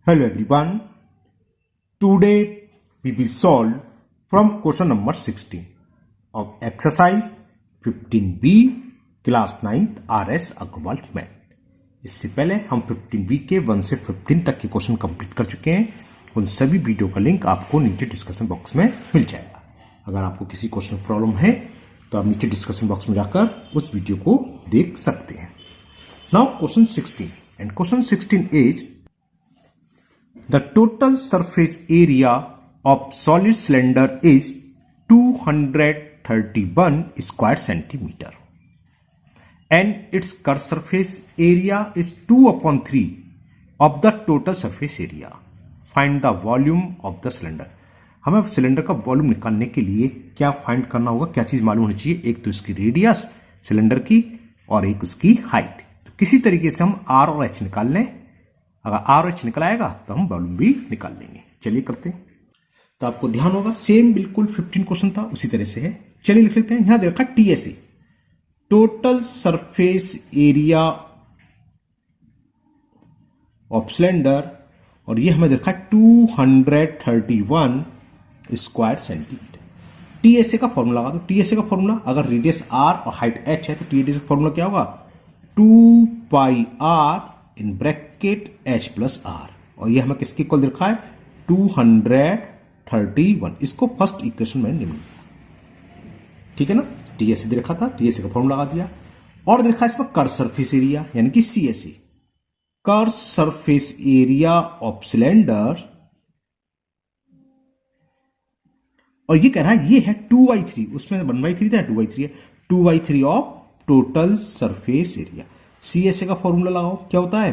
Hello everyone. Today we will solve from question number 16 of exercise 15B class 9th RS Agarwal math. इससे पहले हम 15B के 1 से 15 तक के क्वेश्चन कंप्लीट कर चुके हैं। उन सभी वीडियो का लिंक आपको नीचे डिस्कशन बॉक्स में मिल जाएगा। अगर आपको किसी क्वेश्चन में प्रॉब्लम है तो आप नीचे डिस्कशन बॉक्स में जाकर उस वीडियो को देख सकते हैं। Now question 16 and question 16 is the total surface area of solid cylinder is 231 square centimeter and its curved surface area is 2/3 of the total surface area. Find the volume of the cylinder. हमें cylinder का volume निकालने के लिए क्या find करना होगा, क्या चीज मालूम होनी चाहिए? एक तो इसकी रेडियस सिलेंडर की और एक उसकी हाइट। तो किसी तरीके से हम आर और एच निकाल लें। अगर आर एच निकल आएगा तो हम वॉल्यूम भी निकाल लेंगे। चलिए करते हैं। तो आपको ध्यान होगा सेम बिल्कुल 15 क्वेश्चन था उसी तरह से है। चलिए लिख लेते हैं। यहां दे रखा TSA, total surface area of cylinder, और ये हमें देखा 231 स्क्वायर सेंटीमीटर। टीएसए का फॉर्मूला लगा दो। टीएसए का फॉर्मूला, अगर रेडियस आर और हाइट एच है तो टीएसए का फॉर्मूला क्या होगा? 2 pi r in bracket h plus r, और ये हमें किसके इक्वल दिखा है? 231। इसको फर्स्ट इक्वेशन में निम्न, ठीक है ना। टीएसए दे रखा था, टीएसए का फॉर्मूला लगा दिया। और देखा इसमें कर्व सरफेस एरिया यानी कि CSA, curve surface area of cylinder, और ये कह रहा है ये है 2/3, उसमें 1/3 था, 2/3 है। 2/3 of total surface area. CSA का फॉर्मूला लगाओ, क्या होता है?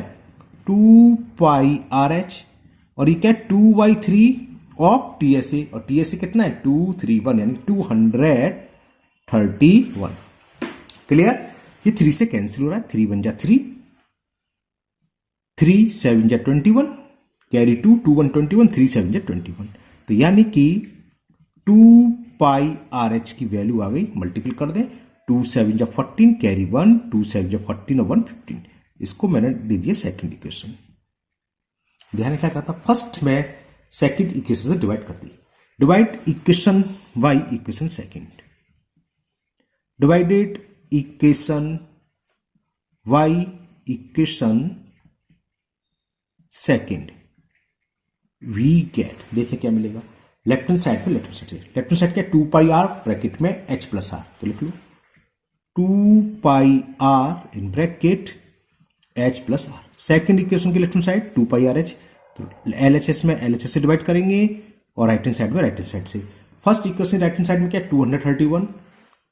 2 पाई आर एच, और ये क्या? 2/3 ऑफ टीएसए, और टीएसए कितना है? 231 यानी 231। क्लियर? ये 3 से कैंसिल हो रहा है। 3 1 जा 3, 3 7 जा 21, कैरी 2 2 1 21, 3 7 जा 21। तो यानी कि 2 पाई आर एच की वैल्यू आ गई। मल्टीपल कर दें, 2 7 जा 14, कैरी 1, 2 7 जा 14 और 1 15। इसको मैंने दे दिया सेकंड इक्वेशन। ध्यान क्या करता? फर्स्ट में सेकंड इक्वेशन से डिवाइड कर दी। Divide equation by equation second. Divided equation by equation second, we get, देखिए क्या मिलेगा। लेफ्ट हैंड साइड पे लेफ्ट हैंड साइड से, लेफ्ट हैंड साइड क्या? 2 पाई आर ब्रैकेट में एच प्लस आर, तो लिख लो 2 pi r in bracket h plus r. Second equation की left hand side 2 pi are h, तो एलएचएस में एलएचएस से डिवाइड करेंगे और राइट हैंड साइड में राइट हैंड साइड से। First equation right hand side में क्या? 231,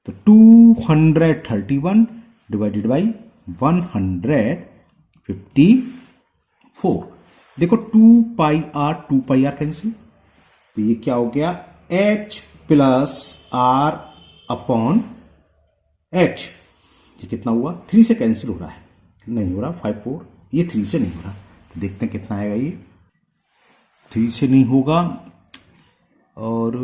तो 231 डिवाइडेड बाई 154। देखो 2 पाई आर कैंसिल, तो ये क्या हो गया? H plus R upon H. ये कितना हुआ? 3 से कैंसिल हो रहा है, नहीं हो रहा। 5 4, ये 3 से नहीं हो रहा, तो देखते हैं कितना आएगा। ये 3 से नहीं होगा, और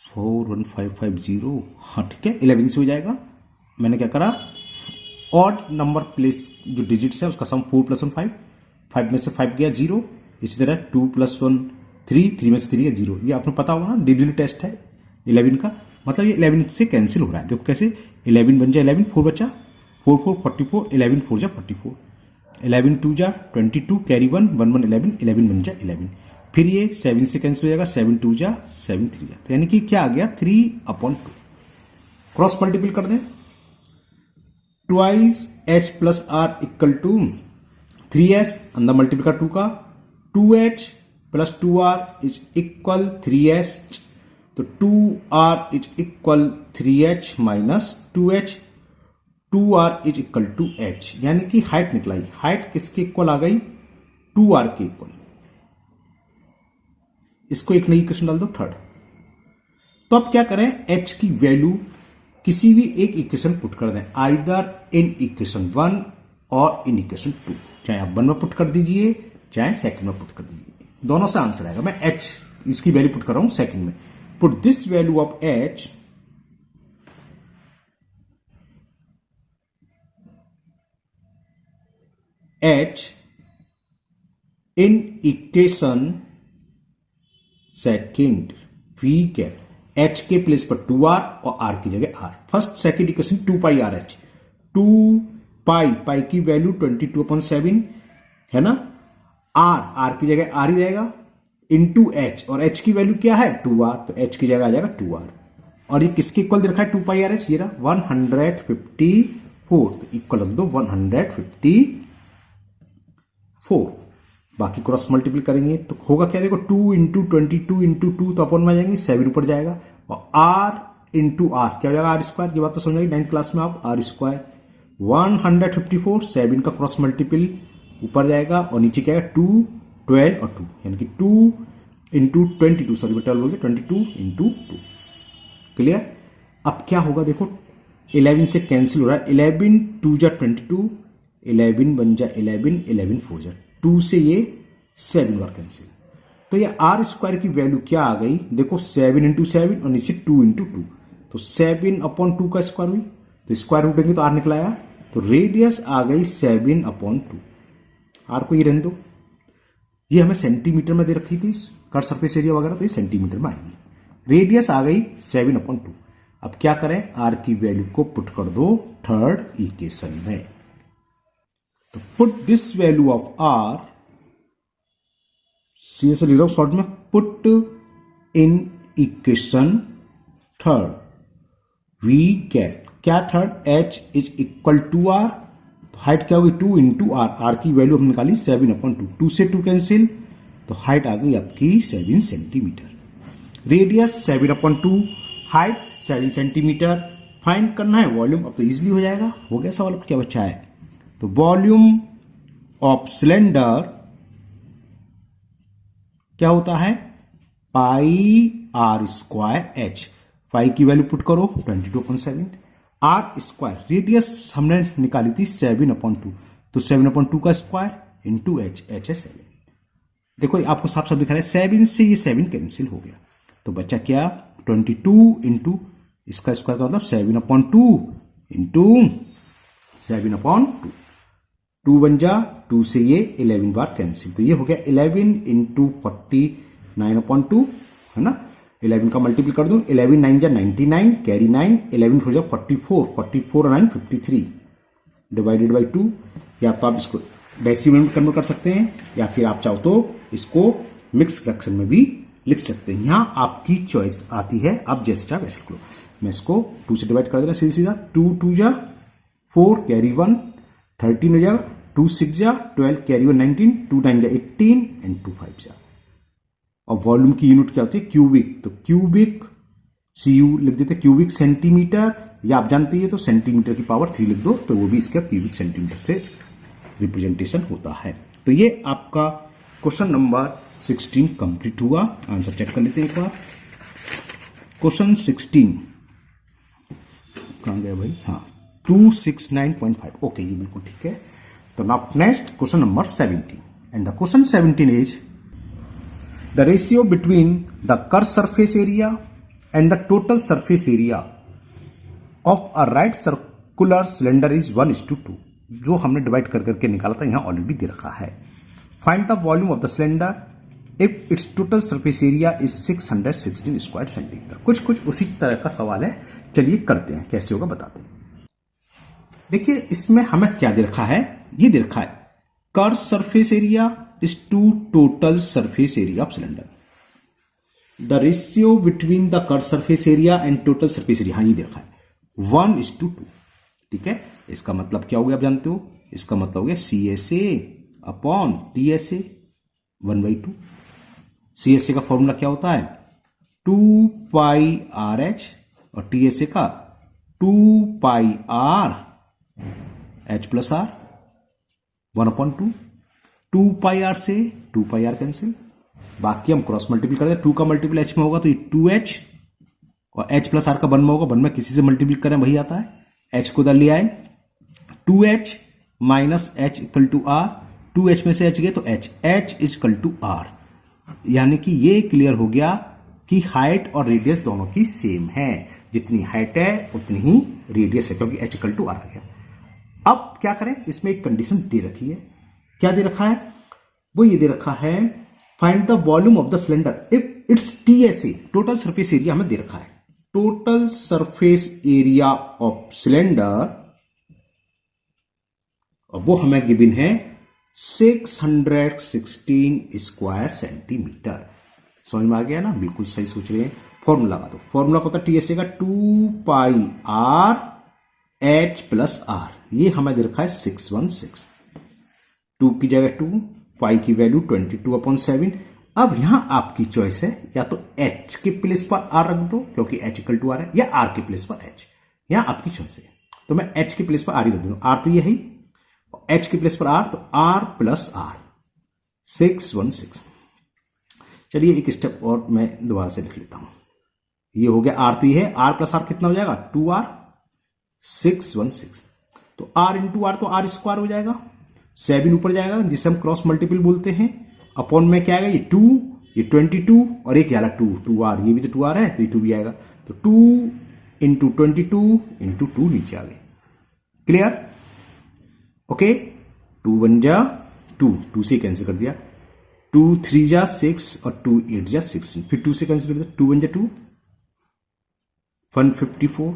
41550, हाँ ठीक है, 11 से हो जाएगा। मैंने क्या करा? ऑड नंबर प्लेस, जो डिजिट्स है उसका सम 4 + 1 5, 5 में से 5 गया 0। इसी तरह 2 + 1 3, 3 में से 3 गया 0। ये आपने पता होगा ना, डिविजन टेस्ट है 11 का, मतलब ये 11 से कैंसिल हो रहा है। देखो कैसे, 11 बन जा 11, 4 बचा, 4 4 44, 11 4 जा 44, 11 2 जा 22, कैरी 1 1 1 11, 11 बन जा 11। फिर ये 7 से कैंसिल हो जाएगा, 7 2 जा 7 3 जा, तो यानी कि क्या आ गया? 3/2। क्रॉस मल्टीपल कर दें, twice H plus R equal to 3s, अंदर मल्टीपल का 2 का, 2h plus 2r is equal 3s, तो 2r is equal 3h minus 2h, 2r is equal to h, यानी कि हाइट निकलाई। हाइट किसके इक्वल आ गई? 2r के इक्वल। इसको एक नई इक्वेशन डाल दो, थर्ड। तो अब क्या करें? h की वैल्यू किसी भी एक इक्वेशन पुट कर दें, आइदर इन इक्वेशन 1 और इन इक्वेशन 2। चाहे आप 1 में पुट कर दीजिए, चाहे सेकंड में पुट कर दीजिए, दोनों से आंसर आएगा। मैं h इसकी वैल्यू पुट कर रहा हूं सेकंड में। Put this value of h in equation second we get H के प्लेस पर 2r और r की जगह r। First second equation 2 pi are H, 2 pi की वैल्यू 22/7 है ना, r की जगह r ही रहेगा, इंटू एच, और h की वैल्यू क्या है 2r, तो h की जगह आ जाएगा 2r। और ये किसके इक्वल दे रखा है 2 पाई आर एच, ये रहा 154, तो इक्वल रख दो 154। बाकी क्रॉस मल्टीपल करेंगे तो होगा क्या, देखो 2 इंटू 22 इंटू 2 तो अपन में आ जाएंगे 7 ऊपर जाएगा, और r इंटू आर क्या हो जाएगा r स्क्वायर। ये बात तो समझ आई 9th क्लास में आप, r स्क्वायर 154, 7 का क्रॉस मल्टीपल ऊपर जाएगा और नीचे क्या है 2, 12 और 2, यानी कि 2 इंटू 22, सॉरी 12 बोल गया, 22 इंटू 2। क्लियर। अब क्या होगा देखो 11 से कैंसिल हो रहा है, 11 2 जा 22, 11 1 जा 11, 11 4 जा 2 से ये 7 बार कैंसिल। तो ये आर स्क्वायर की वैल्यू क्या आ गई देखो 7 इंटू 7 और नीचे 2 इंटू 2, तो 7/2 का स्क्वायर हुई, तो स्क्वायर उठेंगे तो आर निकला आया, तो रेडियस आ गई 7/2। आर को ये रहने दो, ये हमें सेंटीमीटर में दे रखी थी कर सरफेस एरिया वगैरह, तो ये सेंटीमीटर में आएगी। रेडियस आ गई 7/2। अब क्या करें, आर की वैल्यू को पुट कर दो थर्ड इक्वेशन में, तो put this value of r, सीधे से लिख रहा हूं शॉर्ट में, put in equation third we get क्या, third h is equal to r, तो हाइट क्या होगी 2 इंटू आर, आर की वैल्यू हमने निकाली 7/2, 2 से 2 कैंसिल, तो हाइट आ गई आपकी 7 centimetre, radius 7/2, height 7 centimetre. Find करना है वॉल्यूम, अब तो इजीली हो जाएगा, हो गया सवाल। अब क्या बचा है, तो वॉल्यूम ऑफ सिलेंडर क्या होता है पाई आर स्क्वायर एच, पाई की वैल्यू पुट करो 22/7, आर स्क्वायर, रेडियस हमने निकाली थी 7/2, तो 7/2 का स्क्वायर इंटू एच, एच है 7। देखो आपको साफ साफ दिखा रहा है 7 से ये 7 कैंसिल हो गया, तो बच्चा क्या 22 इंटू इसका स्क्वायर का मतलब 7/2 इंटू 7/2, 2 बन जा 2 से ये 11 बार कैंसिल, तो ये हो गया 11 इंटू 49/2 है ना, 11 का मल्टीपल कर दूं, 11 9 जा 99, कैरी 9, 11 हो जा 44, 44 और 9 53 डिवाइडेड बाई 2। या तो आप इसको डेसिमल में कन्वर्ट कर सकते हैं, या फिर आप चाहो तो इसको मिक्स फ्रैक्शन में भी लिख सकते हैं, यहां आपकी चॉइस आती है, आप जैसे चाहे वैसे लो। मैं इसको 2 से डिवाइड कर देना सीधा सीधा, 2 2 जा 4 कैरी 1 13 हो जाएगा, 2 6 जा 12 कैरी 1 19, 2 9 जा 18 एंड 2 5 जा। और वॉल्यूम की यूनिट क्या होती है क्यूबिक, तो क्यूबिक CU लिख देते क्यूबिक सेंटीमीटर, या आप जानते हैं तो सेंटीमीटर की पावर 3 लिख दो, तो वो भी इसका क्यूबिक सेंटीमीटर से रिप्रेजेंटेशन होता है। तो ये आपका क्वेश्चन नंबर 16 कंप्लीट हुआ। आंसर चेक कर लेते हैं एक बार। क्वेश्चन 16 कहां गया भाई, हाँ 269.5, ओके ये बिल्कुल ठीक है। तो now next question number 17, and the question 17 is the ratio between the curve surface area and the total surface area of a right circular cylinder is 1:2, जो हमने डिवाइड कर करके निकाला था यहां ऑलरेडी दे रखा है। Find the volume of the cylinder if it's total surface area is 616 square centimetre. कुछ उसी तरह का सवाल है, चलिए करते हैं, कैसे होगा बताते हैं। देखिए इसमें हमें क्या दे रखा है, ये दे रखा है curve surface area is to total surface area of cylinder, the ratio between the curve surface area and total surface area, हाँ ये दे रखा है 1:2, ठीक है। इसका मतलब क्या हो गया आप जानते हो, इसका मतलब हो गया CSA अपॉन TSA 1/2। CSA का फॉर्मूला क्या होता है 2 पाई RH और TSA का 2 पाई R H प्लस R 1/2, 2 पाई R से 2 पाई R कैंसिल, बाकी हम क्रॉस मल्टीपल कर दें, 2 का मल्टीपल H में होगा तो ये 2H और H प्लस R का 1 में होगा, 1 में किसी से मल्टीपल करें वही आता है, H को इधर ले आए 2H minus H equal to R, 2H में से H गए तो H is equal to R, यानी कि ये क्लियर हो गया कि हाइट और रेडियस दोनों की सेम है, जितनी हाइट है उतनी ही रेडियस है, क्योंकि H इक्वल टू R आ गया। अब क्या करें, इसमें एक कंडीशन दे रखी है, क्या दे रखा है वो ये दे रखा है, find the volume of the cylinder if it's TSA, total surface area हमें दे रखा है। Total surface area of cylinder, और वो हमें गिवन है 616 स्क्वायर सेंटीमीटर। समझ में आ गया ना? बिल्कुल सही सोच रहे हैं। फॉर्मूला लगा दो। फॉर्मूला होता है TSA का 2πr/h + r। ये हमें दे रखा है 616। 2 की जगह 2, पाई की वैल्यू 22/7। अब यहां आपकी चॉइस है, या तो h के प्लेस पर r रख दो क्योंकि h = r है, या r के प्लेस पर h। यहां आपकी चॉइस है, तो मैं h के प्लेस पर r ही रख दूंगा। r तो ये है, h के प्लेस पर r, तो r + r 616। चलिए एक स्टेप और मैं दोबारा से लिख लेता हूं। ये हो गया r, तो ये है, r + r कितना हो जाएगा? 2r 616। तो r × r तो r² हो जाएगा, 7 ऊपर जाएगा जिसे हम क्रॉस मल्टीपल बोलते हैं, अपॉन में क्या आएगा? ये 2, ये 22 और एक यार 2r, ये भी तो 2r है तो ये 2 भी आएगा। तो 2 × 22 × 2 नीचे आ गए। क्लियर? ओके। 2 × 1 = 2, 2 से कैंसिल कर दिया। 2 × 3 = 6 और 2 × 8 = 16। फिर 2 से कैंसिल कर दिया। 2 × 1 = 2, 154।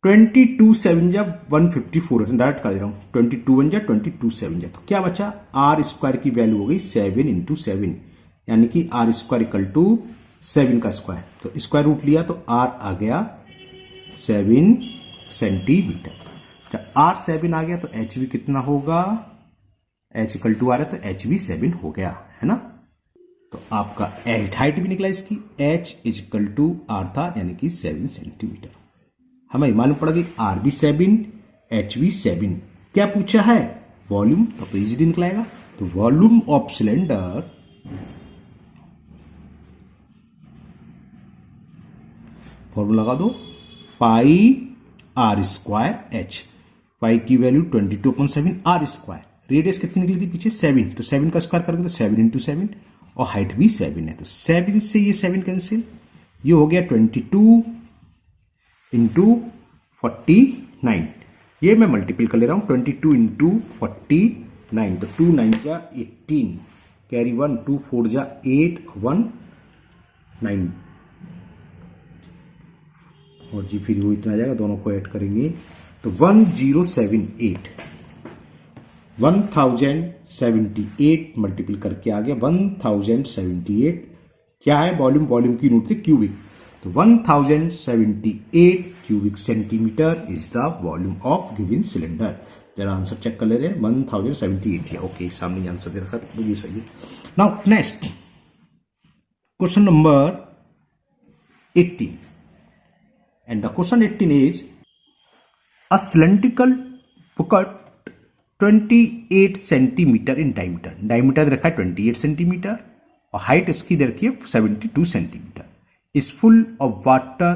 22 × 7 = 154। डायरेक्ट कर दे रहा हूं। 22 × 1 = 22 × 7 = तो क्या बचा? r² की वैल्यू हो गई 7 × 7, यानी कि r² = 7 का स्क्वायर। तो स्क्वायर रूट लिया तो r आ गया 7 सेंटीमीटर। जब r 7 आ गया तो h भी कितना होगा? h = r है तो h भी 7 हो गया, है ना? तो आपका हाइट भी निकला इसकी, h = r था, यानी कि 7 सेंटीमीटर। हमें मालूम पड़ा कि r भी 7, h भी 7। क्या पूछा है? वॉल्यूम। तो इजीली निकलाएगा। तो वॉल्यूम ऑफ सिलेंडर, फॉर्मूला लगा दो, πr²h। पाई की वैल्यू 22/7 r²। रेडियस कितनी निकली थी पीछे? 7। तो 7 का स्क्वायर करोगे तो 7 × 7, और हाइट भी 7 है। तो 7 से ये 7 कैंसिल, ये हो गया 22 × 49। ये मैं मल्टीपल कर ले रहा हूं, 22 × 49। तो 2 × 9 = 18, कैरी 1, 2 × 4 = 8, 1 9, और जी फिर वो इतना आ जाएगा, दोनों को ऐड करेंगे तो 1078 मल्टीपल करके आ गया 1078। क्या है? वॉल्यूम। वॉल्यूम की यूनिट थी क्यूबिक, तो 1078 cubic centimetre is the volume of given cylinder. जरा आंसर चेक कर ले रहे हैं। 1078 है। ओके, सामने आंसर दे रखा है, ये सही है। Now next question number 18, and the question 18 is a cylindrical bucket 28 centimetre in diameter. Diameter रखा है 28 सेंटीमीटर और हाइट इसकी दे रखी है 72 centimetre. Is full of water,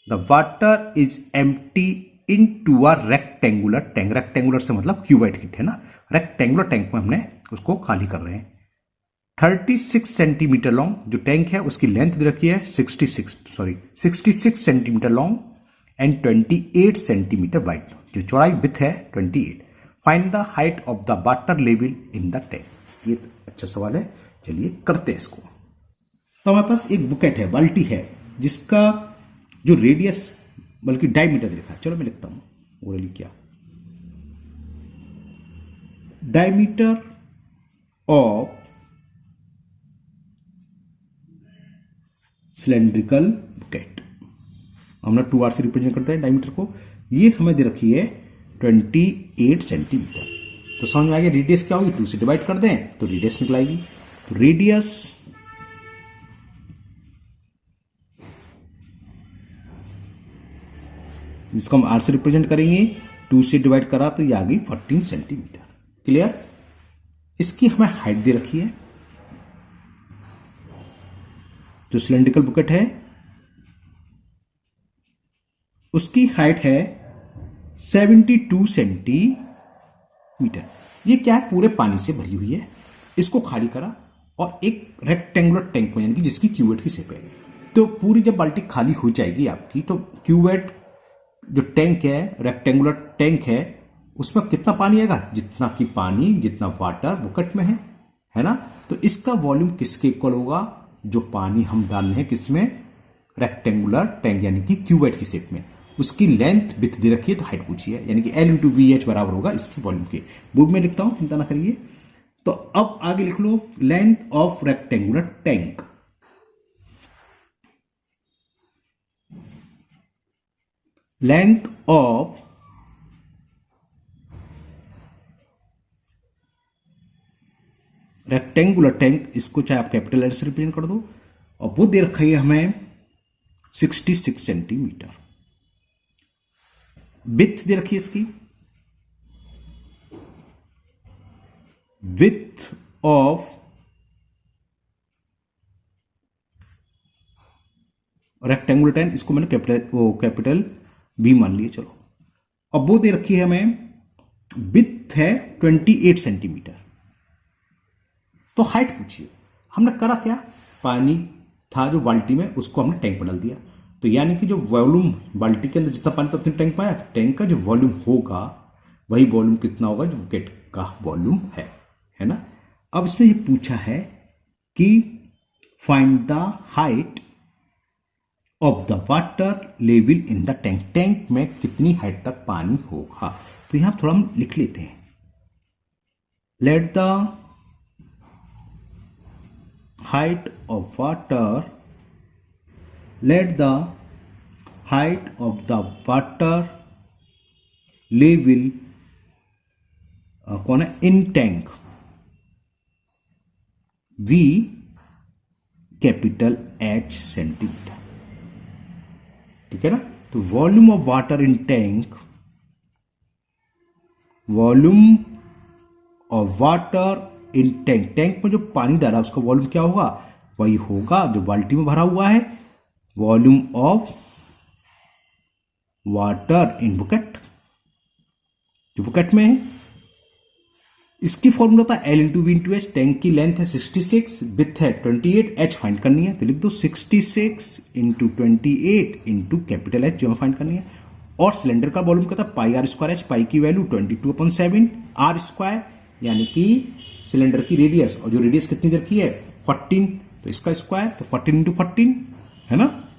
the water is empty into a rectangular tank. Rectangular से मतलब cuboid hit है ना, रेक्टेंगुलर टैंक में हमने उसको खाली कर रहे हैं। 36 सेंटीमीटर लॉन्ग जो टैंक है उसकी लेंथ दे रखी है 66 centimetre long and 28 centimetre wide. जो चौड़ाई विथ है 28। Find the height of the water level in the tank. ये अच्छा सवाल है, चलिए करते हैं इसको। तो हमारे पास एक बुकेट है, बाल्टी है, जिसका जो रेडियस बल्कि डायमीटर दे रखा है। चलो मैं लिखता हूं ओरली क्या। डायमीटर ऑफ सिलेंड्रिकल बुकेट, हमने 2r से रिप्रेजेंट करते हैं डायमीटर को। ये हमें दे रखी है 28 सेंटीमीटर। तो समझ में आ गया रेडियस क्या होगी, 2 से डिवाइड कर दें तो रेडियस निकल आएगी। तो रेडियस जिसको हम r से रिप्रेजेंट करेंगे, 2 से डिवाइड करा तो ये आ गई 14 सेंटीमीटर। क्लियर? इसकी हमें हाइट दे रखी है, जो सिलेंड्रिकल बुकेट है उसकी हाइट है 72 सेंटीमीटर। ये क्या है? पूरे पानी से भरी हुई है, इसको खाली करा और एक रेक्टेंगुलर टैंक में, यानी कि जिसकी क्यूवेट की शेप है। तो पूरी जब बाल्टी खाली हो जाएगी आपकी, तो क्यूवेट जो टैंक है, रेक्टेंगुलर टैंक है, उसमें कितना पानी आएगा? जितना कि पानी, जितना वाटर बुकेट में है है ना। तो इसका वॉल्यूम किसके इक्वल होगा, जो पानी हम डाल रहे हैं किसमें, रेक्टेंगुलर टैंक यानी कि क्यूबेट की शेप में, उसकी लेंथ विड्थ दे रखी है तो हाइट पूछी है, यानी कि L इंटू वी एच बराबर होगा इसकी वॉल्यूम के। बुक में लिखता हूं, चिंता ना करिए। तो अब आगे लिख लो length of rectangular tank. Length of rectangular tank, इसको चाहे आप कैपिटल लेटर से रिप्रेजेंट कर दो, और वो दे रखा है हमें 66 सेंटीमीटर। विड्थ दे रखी है इसकी, विड्थ ऑफ रेक्टेंगुलर टैंक, इसको मैंने कैपिटल बी मान लिया, चलो। अब वो दे रखी है हमें, विड्थ है 28 सेंटीमीटर। तो हाइट पूछिए। हमने करा क्या, पानी था जो बाल्टी में उसको हमने टैंक में डाल दिया, तो यानी कि जो वॉल्यूम बाल्टी के अंदर जितना पानी था उतनी टैंक में आया, तो टैंक का जो वॉल्यूम होगा वही वॉल्यूम कितना होगा जो बुकेट का वॉल्यूम है ना। अब इसमें ये पूछा है कि find the height of the water level in the tank, tank में कितनी हाइट तक पानी होगा। तो यहां थोड़ा हम लिख लेते हैं, let the height of water, let the height of the water level कौन है, in tank V capital H centimetre, ठीक है ना। तो volume of water in tank, volume of water in tank, tank में जो पानी डाला उसका वॉल्यूम क्या होगा, वही होगा जो बाल्टी में भरा हुआ है, volume of water in bucket, जो बुकेट में है। इसकी फॉर्मूला था L into V into H. Tank की लेंथ है 66, विड्थ है 28, H फाइंड करनी है, तो लिख दो 66 इंटू 28 इंटू कैपिटल H जो हमें फाइंड करनी है। और सिलेंडर का वॉल्यूम क्या था, पाई आर स्क्वायर एच, पाई की वैल्यू 22/7 आर स्क्वायर, यानी कि सिलेंडर की रेडियस, और जो रेडियस कितनी देर की है 14, तो इसका स्क्वायर, तो 14 इंटू 14 है ना,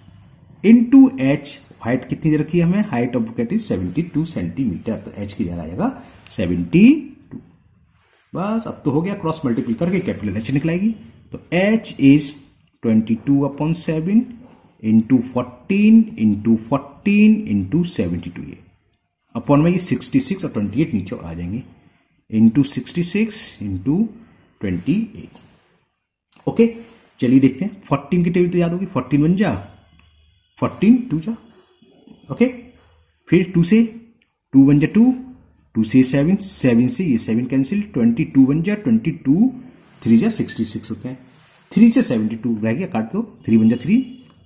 इंटू एच। हाइट कितनी देर की है हमें, height of bouquet is 72 centimetre, तो एच की जगह आएगा 72। बस अब तो हो गया, क्रॉस मल्टीपल करके कैपिटल एच निकलाएगी, तो H is 22/7 into 14 into 14 into 72, ये अपॉन में ये 66 और 28 नीचे आ जाएंगे, इंटू 66 इंटू 28। ओके, चलिए देखते हैं। 14 की टेबल तो याद होगी, 14 1 जा 14 2 जा, ओके। फिर 2 से 2 1 जा 2, 2 से 7, 7 से ये 7 कैंसिल, 22 1 जा 22, 3 जा 66 होते हैं, 3 से 72 रह गया, काट दो, 3 1 जा 3,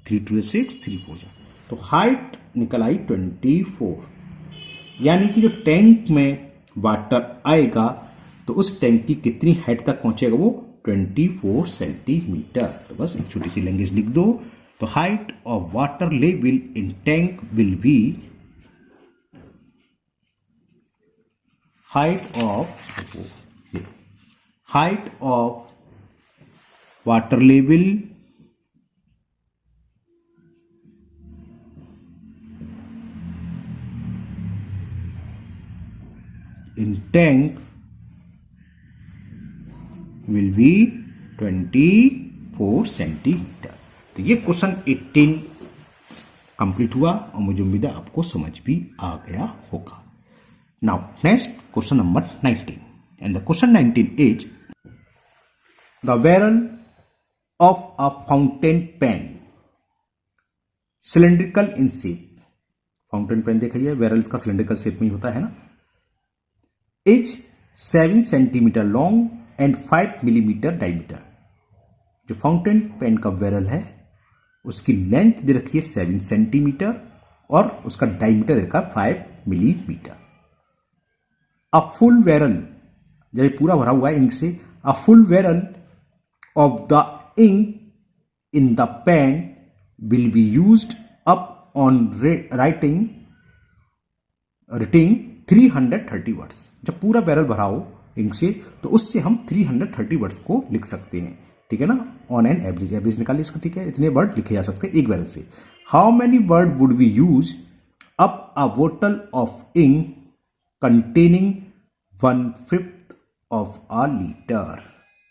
3 2 जा 6, 3 4 जा, तो हाइट निकल आई 24। यानी कि जो टैंक में वाटर आएगा तो उस टैंक की कितनी हाइट तक पहुंचेगा, वो 24 सेंटीमीटर। तो बस एक छोटी सी लैंग्वेज लिख दो, तो height of water level in tank will be, height of water level in tank will be 24 centimetre. तो ये क्वेश्चन 18 कंप्लीट हुआ और मुझे उम्मीद है आपको समझ भी आ गया होगा। Now next question number 19, and the question 19 is the barrel of a fountain pen cylindrical in shape. Fountain pen देखिए बैरल का सिलेंड्रिकल शेप में ही होता है ना, is 7 centimetre long and 5 millimetre diameter. जो फाउंटेन पेन का बैरल है उसकी लेंथ दे रखी है 7 सेंटीमीटर और उसका डायमीटर दे रखा है 5 मिलीमीटर। अ फुल बैरल, जब ये पूरा भरा हुआ है इंक से, a full barrel of the ink in the pen will be used up on writing 330 words. जब पूरा बैरल भरा हो इंक से, तो उससे हम 330 वर्ड्स को लिख सकते हैं, ठीक है ना, ऑन एन एवरेज। एवरेज निकालिए इसका, ठीक है, इतने वर्ड लिखे जा सकते हैं एक बैरल से। How many word would we use up a बोतल of ink containing 1/5 of a litre.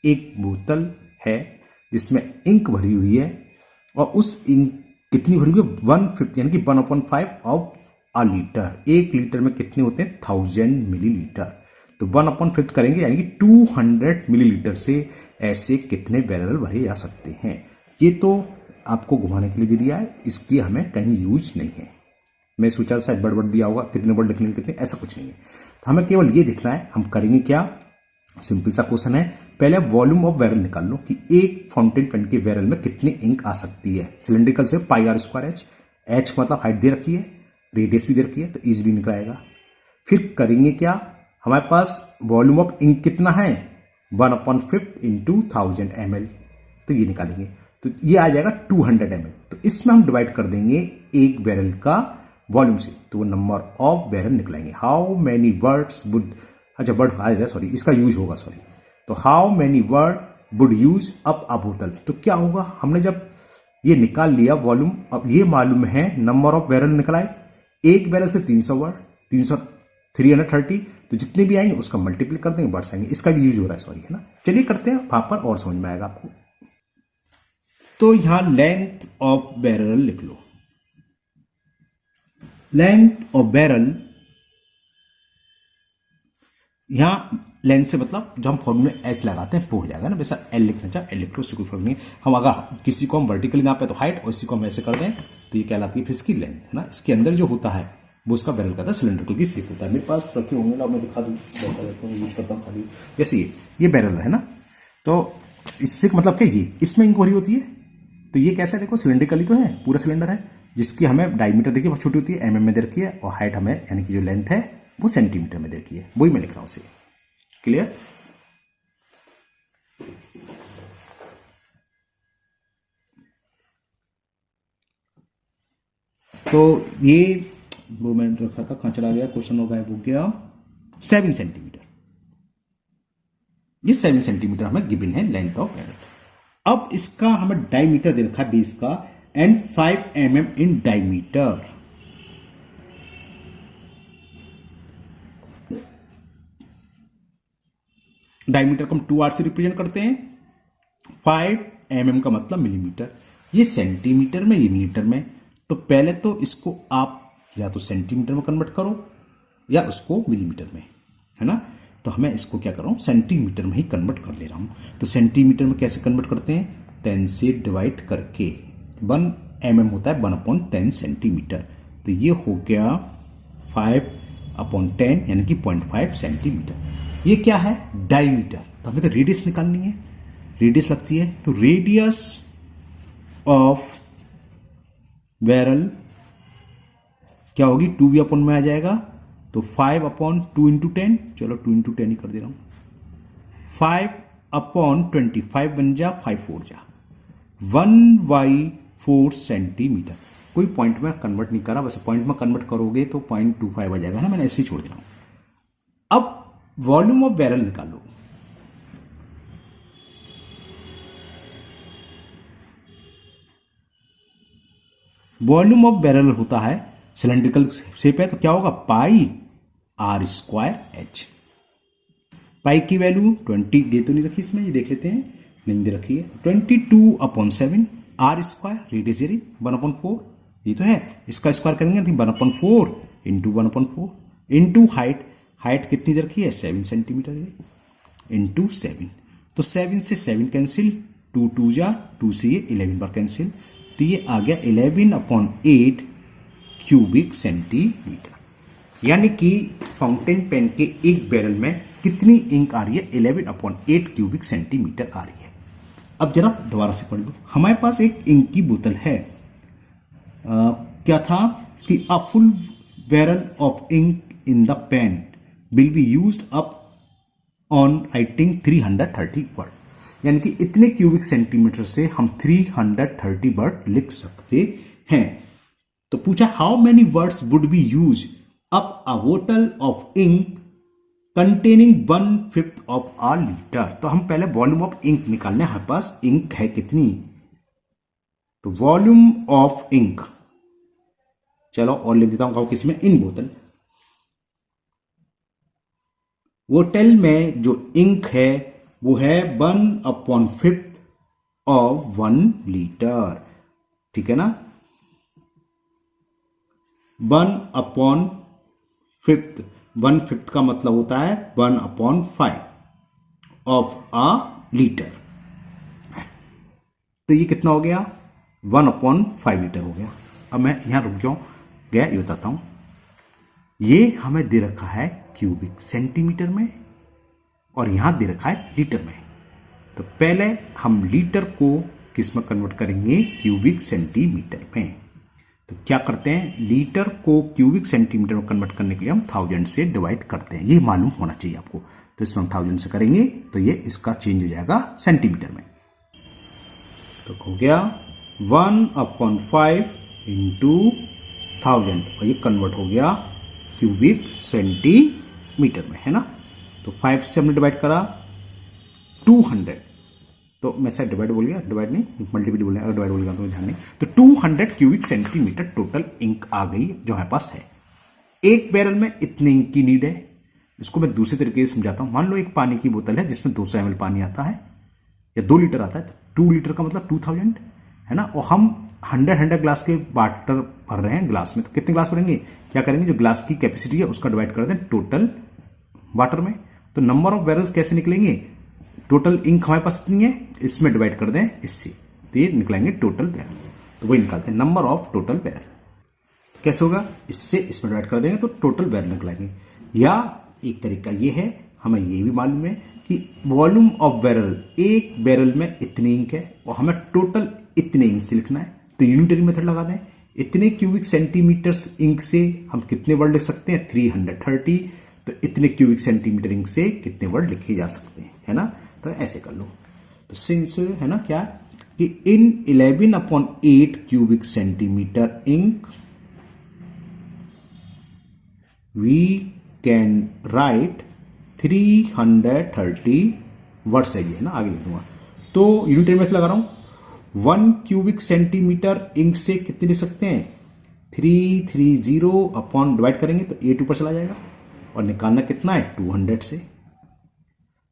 एक बोतल है जिसमें इंक भरी हुई है और उस इंक कितनी भरी हुई है, 1/5 यानी कि 1/5 ऑफ अ लीटर। एक लीटर में कितने होते हैं, 1000 मिलीलीटर। तो 1/5 करेंगे यानी कि 200 मिलीलीटर से ऐसे कितने बैरल भरे जा सकते हैं। ये तो आपको घुमाने के लिए दे दिया है, इसकी हमें कहीं यूज नहीं है। मैं सोचा शायद बड़ दिया होगा, कितने वर्ड लिखने कितने, ऐसा कुछ नहीं है। तो हमें केवल ये देखना है। हम करेंगे क्या, सिंपल सा क्वेश्चन है। पहले वॉल्यूम ऑफ बैरल निकाल लो कि एक फाउंटेन पेन के बैरल में कितनी इंक आ सकती है। सिलेंड्रिकल से πr²h, h मतलब हाइट दे रखी है, रेडियस भी दे रखी है, तो इजीली निकल आएगा। फिर करेंगे क्या, हमारे पास वॉल्यूम ऑफ इंक कितना है, 1/5 इंटू 1000 ml, तो ये निकालेंगे तो ये आ जाएगा 200 ml। तो इसमें हम डिवाइड कर देंगे एक बैरल का वॉल्यूम से, तो वो नंबर ऑफ बैरल निकलेंगे। हाउ मैनी वर्ड्स वुड, अच्छा वर्ड आ जाए, सॉरी इसका यूज होगा, सॉरी। तो how many word would use up a बोतल, तो क्या होगा, हमने जब ये निकाल लिया वॉल्यूम, अब ये मालूम है नंबर ऑफ बैरल निकलाए, एक बैरल से 300 वर्ड, 330, तो जितने भी आएंगे उसका मल्टीप्लाई कर देंगे, वर्ड्स आएंगे। इसका भी यूज हो रहा है, सॉरी, है ना। चलिए करते हैं वहां पर और समझ में आएगा आपको। तो यहां लेंथ ऑफ बैरल लिख लो। लेंथ ऑफ बैरल, यहां लेंथ से मतलब जब हम फॉर्मूले एच लगाते हैं वो हो जाएगा ना, वैसा एल लिखना चाहे एल लिख लो, उससे कोई फर्क नहीं है। हम अगर किसी को हम वर्टिकली नापे तो हाइट, और इसी को हम ऐसे कर दें तो ये कहलाती है फिर इसकी लेंथ, है ना। इसके अंदर जो होता है वो उसका बैरल का सिलेंड्रिकल की शेप होता है। मेरे पास रखे होंगे ना, मैं दिखा दूँ, यूज करता हूँ खाली। जैसे ये बैरल है ना, तो इससे मतलब क्या, ये इसमें इंक भरी होती है, तो ये कैसा है, देखो सिलेंड्रिकली तो है, पूरा सिलेंडर है, जिसकी हमें डायमीटर देखिए बहुत छोटी होती है, mm में दे रखी है, और हाइट हमें यानी कि जो लेंथ है वो सेंटीमीटर में दे रखी है, वही मैं लिख रहा हूँ उसे। क्लियर। तो ये वो मैंने रखा था, कहां चला गया, क्वेश्चन हो गया 7 सेंटीमीटर। ये 7 सेंटीमीटर हमें गिवन है लेंथ ऑफ बैरल। अब इसका हमें डायमीटर दे रखा है बेस का, and 5 mm in diameter. Diameter को हम 2r से रिप्रेजेंट करते हैं, 5 mm का मतलब मिलीमीटर। ये सेंटीमीटर में, ये मीटर में, तो पहले तो इसको आप या तो सेंटीमीटर में कन्वर्ट करो या उसको मिलीमीटर में, है ना। तो हमें इसको क्या कर रहा हूं, सेंटीमीटर में ही कन्वर्ट कर ले रहा हूं। तो सेंटीमीटर में कैसे कन्वर्ट करते हैं, 10 से डिवाइड करके, 1 mm होता है 1/10 सेंटीमीटर, तो ये हो गया 5/10 यानी कि 0.5 सेंटीमीटर। ये क्या है, डायमीटर। तो हमें तो रेडियस निकालनी है, रेडियस लगती है, तो रेडियस ऑफ बैरल क्या होगी, 2b अपॉन में आ जाएगा, तो 5/2 इंटू 10, चलो 2 इंटू 10 ही कर दे रहा हूं, 5/25 बन जा, 5 4 जा, 1/4 सेंटीमीटर। कोई पॉइंट में कन्वर्ट नहीं करा, वैसे पॉइंट में कन्वर्ट करोगे तो 0.25 आ जाएगा ना, मैंने ऐसे ही छोड़ दे रहा हूं। अब वॉल्यूम ऑफ बैरल निकालो। वॉल्यूम ऑफ बैरल होता है, सिलेंड्रिकल शेप है, तो क्या होगा, πr²h। पाई की वैल्यू 20 दे तो नहीं रखी इसमें, ये देख लेते हैं, नहीं दे रखी है, 22/7, r², रेडियस 1/4, ये तो है, इसका स्क्वायर करेंगे 1/4 इंटू 1/4 इंटू हाइट, हाइट कितनी दे रखी है, 7 सेंटीमीटर है, इंटू 7, तो 7 से 7 कैंसिल, 2 2 जा, 2 से ये 11 बार कैंसिल, तो ये आ गया 11/8 क्यूबिक सेंटीमीटर। यानी कि फाउंटेन पेन के एक बैरल में कितनी इंक आ रही है, 11/8 क्यूबिक सेंटीमीटर आ रही है। अब जरा दोबारा से पढ़ लो, हमारे पास एक इंक की बोतल है, क्या था कि a full barrel of ink in the pen will be used up on writing 330 word, यानी कि इतने क्यूबिक सेंटीमीटर से हम 330 वर्ड लिख सकते हैं। तो पूछा how many words would be use up a बोतल of ink containing 1/5 of a litre. तो हम पहले वॉल्यूम ऑफ इंक निकालने, हमारे पास इंक है कितनी, तो वॉल्यूम ऑफ इंक, चलो और लिख देता हूं किसमें, इन बोतल। बोतल में जो इंक है वो है 1/5 ऑफ 1 लीटर, ठीक है ना। 1/5, 1/5 का मतलब होता है 1/5 ऑफ अ लीटर। तो ये कितना हो गया, 1/5 लीटर हो गया। अब मैं यहां रुक गया, ये बताता हूं। ये हमें दे रखा है क्यूबिक सेंटीमीटर में और यहां दे रखा है लीटर में। तो पहले हम लीटर को किस में कन्वर्ट करेंगे, क्यूबिक सेंटीमीटर में। तो क्या करते हैं, लीटर को क्यूबिक सेंटीमीटर में कन्वर्ट करने के लिए हम 1000 से डिवाइड करते हैं, ये मालूम होना चाहिए आपको। तो इसमें हम 1000 से करेंगे तो ये इसका चेंज हो जाएगा सेंटीमीटर में। तो हो गया 1/5 इंटू 1000 और ये कन्वर्ट हो गया क्यूबिक सेंटीमीटर में, है ना। तो 5 से हमने डिवाइड करा 200, तो मैं शायद डिवाइड बोल गया, डिवाइड नहीं मल्टीप्लाई बोल गया, अगर डिवाइड बोल गया तो ध्यान नहीं। तो 200 क्यूबिक सेंटीमीटर टोटल इंक आ गई जो हमारे पास है। एक बैरल में इतने इंक की नीड है। इसको मैं दूसरे तरीके से समझाता हूं। मान लो एक पानी की बोतल है जिसमें 200 ml पानी आता है या 2 लीटर आता है, तो 2 लीटर का मतलब 2000, है ना। और हम 100 ग्लास के वाटर भर रहे हैं ग्लास में, तो कितने ग्लास भरेंगे, क्या करेंगे, जो ग्लास की कैपेसिटी है उसका डिवाइड कर दें टोटल वाटर में। तो नंबर ऑफ बैरल्स कैसे निकलेंगे, टोटल इंक हमारे पास कितनी है, इसमें डिवाइड कर दें इससे, तो ये निकलेंगे टोटल बैरल। तो वही निकालते हैं नंबर ऑफ टोटल बैरल। कैसे होगा, इससे इसमें डिवाइड कर देंगे तो टोटल बैरल निकलेंगे। या एक तरीका ये है, हमें ये भी मालूम है कि वॉल्यूम ऑफ बैरल, एक बैरल में इतनी इंक है और हमें टोटल इतने इंक से लिखना है, तो यूनिटरी मेथड लगा दें। इतने क्यूबिक सेंटीमीटर्स इंक से हम कितने वर्ड लिख सकते हैं, 330। तो इतने क्यूबिक सेंटीमीटर इंक से कितने वर्ड लिखे जा सकते हैं, है ना। तो ऐसे कर लो। तो सिंस, है ना, क्या कि in 11/8 cubic centimetre ink we can write 330 words है ना, आगे लिख दूंगा। तो यूनिट में लगा रहा हूं, 1 क्यूबिक सेंटीमीटर इंक से कितने लिख सकते हैं, 330 अपॉन डिवाइड करेंगे तो 8 ऊपर चला जाएगा और निकालना कितना है 200 से।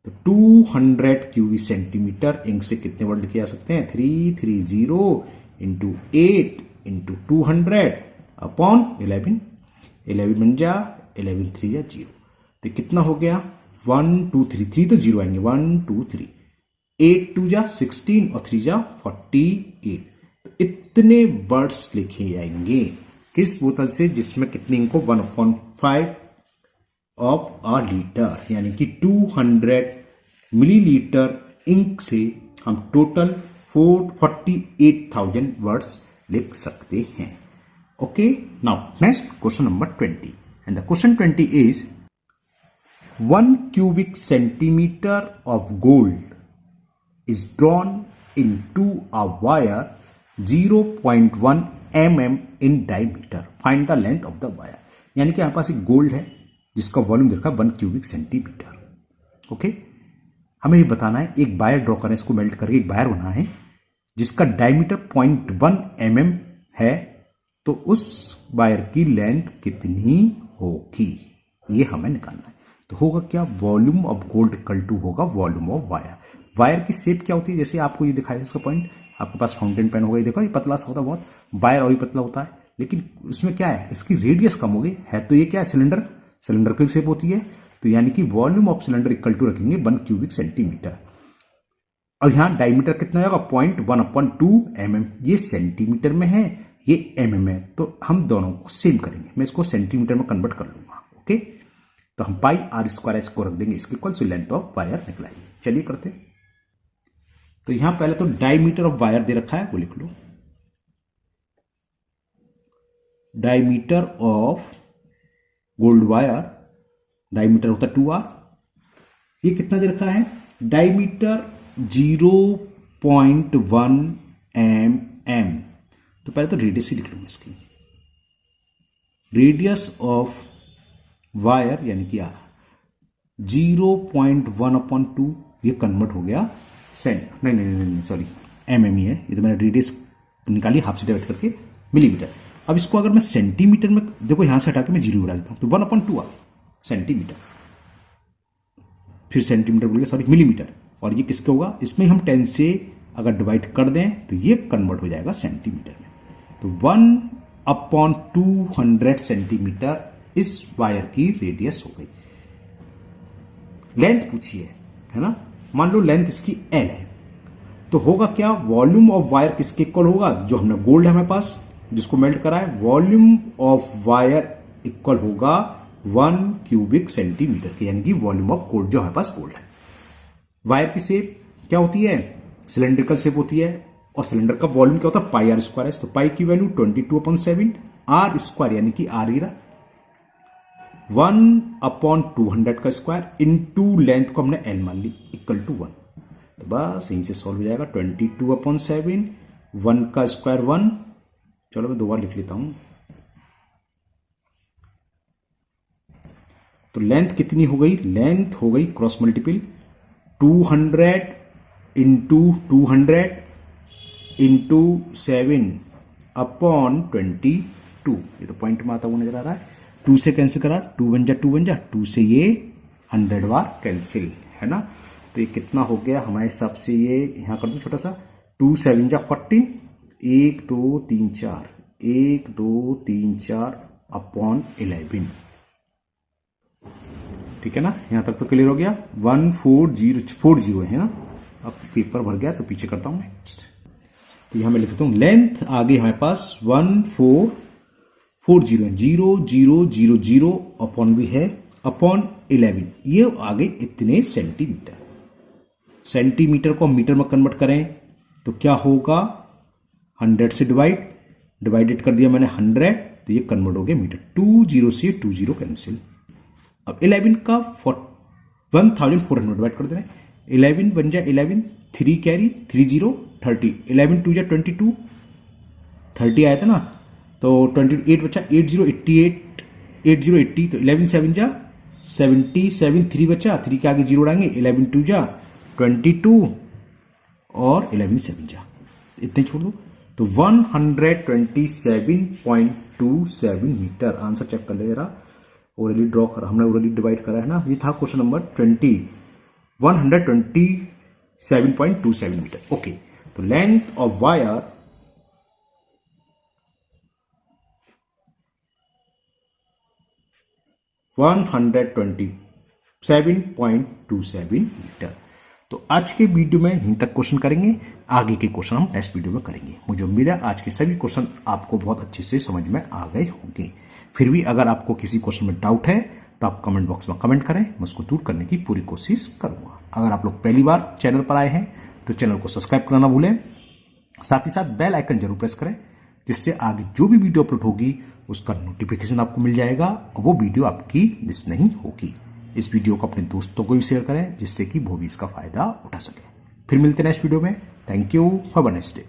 तो 200 क्यूबिक सेंटीमीटर इंक से कितने वर्ड लिखे जा सकते हैं, 330 इंटू 8 इंटू 200 अपॉन 11, 11 बन जा 11 3 जा 0। तो कितना हो गया, 1 2 3, 3 तो 0 आएंगे, 1 2 3, 8 2 जा 16 और 3 जा 48। तो इतने वर्ड्स लिखे जाएंगे किस बोतल से, जिसमें कितनी इंक को 1/5 ऑफ अ लीटर, यानी कि 200 मिलीलीटर इंक से हम टोटल 48,000 वर्ड्स लिख सकते हैं। Okay, now next question number 20, and the question 20 is 1 cubic centimeter of gold is drawn into a wire 0.1 mm in diameter. Find the length of the wire. यानी कि हमारे पास एक gold है जिसका वॉल्यूम देखा 1 क्यूबिक सेंटीमीटर। ओके, हमें ये बताना है, एक वायर ड्रॉ करें, इसको मेल्ट करके एक वायर बना है जिसका डायमीटर 0.1 mm है। तो उस वायर की लेंथ कितनी होगी, ये हमें निकालना है। तो होगा क्या, volume of gold equal to होगा वॉल्यूम ऑफ वायर। वायर की शेप क्या होती है, जैसे आपको ये दिखाया इसका पॉइंट, आपके पास फाउंटेन पेन होगा, ये देखो ये पतला सा होता है बहुत, वायर और ही पतला होता है, लेकिन उसमें क्या है, इसकी रेडियस कम हो गई है। तो ये क्या है, सिलेंडर, सिलेंडर की शेप होती है। तो यानी कि volume of cylinder equal to रखेंगे 1 क्यूबिक सेंटीमीटर। और यहां डायमीटर कितना होगा, 0.1/2 mm। ये सेंटीमीटर में है, ये mm है, तो हम दोनों को सेम करेंगे। मैं इसको सेंटीमीटर में कन्वर्ट कर लूंगा। ओके, तो हम पाई r² को रख देंगे इसके equal to length of wire निकलाएंगे। चलिए करते हैं। तो यहां पहले तो डायमीटर ऑफ वायर दे रखा है, वो लिख लो। Diameter of gold wire, diameter होता है 2r। ये कितना दे रखा है, डायमीटर 0.1 mm। तो पहले तो रेडियस ही लिख लूंगा इसकी, रेडियस ऑफ वायर यानी कि r 0.1/2 ये कन्वर्ट हो गया नहीं सॉरी mm ही है, ये तो मैंने रेडियस निकाली हाफ से डिवाइड करके मिलीमीटर। अब इसको अगर मैं सेंटीमीटर में, देखो यहां से हटा के मैं 0 बढ़ा देता हूं तो 1/2 आ सेंटीमीटर, फिर सेंटीमीटर बोल गया सॉरी मिलीमीटर, और ये किसके होगा, इसमें हम 10 से अगर डिवाइड कर दें तो ये कन्वर्ट हो जाएगा सेंटीमीटर में। तो 1/200 सेंटीमीटर इस वायर की रेडियस हो गई। लेंथ पूछिए, है ना, मान लो लेंथ इसकी L है, तो होगा क्या, वॉल्यूम ऑफ वायर किसके इक्वल होगा, जो हमने गोल्ड है हमारे पास जिसको मेल्ट करा है, वॉल्यूम ऑफ वायर इक्वल होगा 1 क्यूबिक सेंटीमीटर के, यानी कि वॉल्यूम ऑफ गोल्ड जो हमारे पास गोल्ड है। वायर की शेप क्या होती है, सिलेंड्रिकल शेप होती है, और सिलेंडर का वॉल्यूम क्या होता है, पाई आर स्क्वायर है, तो पाई की वैल्यू 22/7 आर स्क्वायर, यानी कि आर गिरा 1/200 का स्क्वायर इनटू लेंथ को हमने एल मान ली इक्वल टू 1, तो बस यहीं से सॉल्व हो जाएगा 22/7, 1 का स्क्वायर 1, चलो मैं 2 बार लिख लेता हूं, तो लेंथ कितनी हो गई, लेंथ हो गई क्रॉस मल्टीपल 200 इंटू 200 इंटू 7/22, ये तो पॉइंट में आता हुआ नजर आ रहा है, 2 से कैंसिल करा, 2 बन जा 2 से ये 100 बार कैंसिल, है ना, तो ये कितना हो गया हमारे हिसाब से, ये यहां कर दो छोटा सा, 2 7 जा 14, 1 2 3 4 1 2 3 4 अपॉन 11, ठीक है ना, यहां तक तो क्लियर हो गया। 14040 है ना, अब पेपर भर गया तो पीछे करता हूं नेक्स्ट, तो यहां मैं लिखता हूं लेंथ आगे हमारे पास 1440 है, 0000 अपॉन भी है अपॉन 11, ये आगे इतने सेंटीमीटर, सेंटीमीटर को मीटर में कन्वर्ट करें तो क्या होगा, 100 से डिवाइडेड कर दिया मैंने 100, तो ये कन्वर्ट हो गया मीटर, 20 से 20 कैंसिल। अब 11 का 1400 डिवाइड कर देना, 11 बन जाए 11, 3 कैरी 30 30, 11 2 जा 22, 30 आया था ना, तो 28 बचा, 8088 8080, तो 11 7 जा 77, 3 बचा, 3 के आगे 0 उड़ाएंगे, 11 2 जा 22 और 11 7 जा, इतने छोड़ दो, तो 127.27 मीटर आंसर चेक कर ले जरा, ओरली ड्रॉ करा हमने, ओरली डिवाइड करा है ना, ये था क्वेश्चन नंबर 127.27 मीटर। ओके, तो लेंथ ऑफ वायर 127.27 मीटर। तो आज के वीडियो में यहीं तक क्वेश्चन करेंगे, आगे के क्वेश्चन हम नेक्स्ट वीडियो में करेंगे। मुझे उम्मीद है आज के सभी क्वेश्चन आपको बहुत अच्छे से समझ में आ गए होंगे। फिर भी अगर आपको किसी क्वेश्चन में डाउट है तो आप कमेंट बॉक्स में कमेंट करें, मैं उसको दूर करने की पूरी कोशिश करूंगा। अगर आप लोग पहली बार चैनल पर आए हैं तो चैनल को सब्सक्राइब करना ना भूलें, साथ ही साथ बेल आइकन जरूर प्रेस करें, जिससे आगे जो भी वीडियो अपलोड होगी उसका नोटिफिकेशन आपको मिल जाएगा और वो वीडियो आपकी मिस नहीं होगी। इस वीडियो को अपने दोस्तों को भी शेयर करें, जिससे कि वो भी इसका फायदा उठा सके। फिर मिलते हैं नेक्स्ट वीडियो में। Thank you, have a nice day.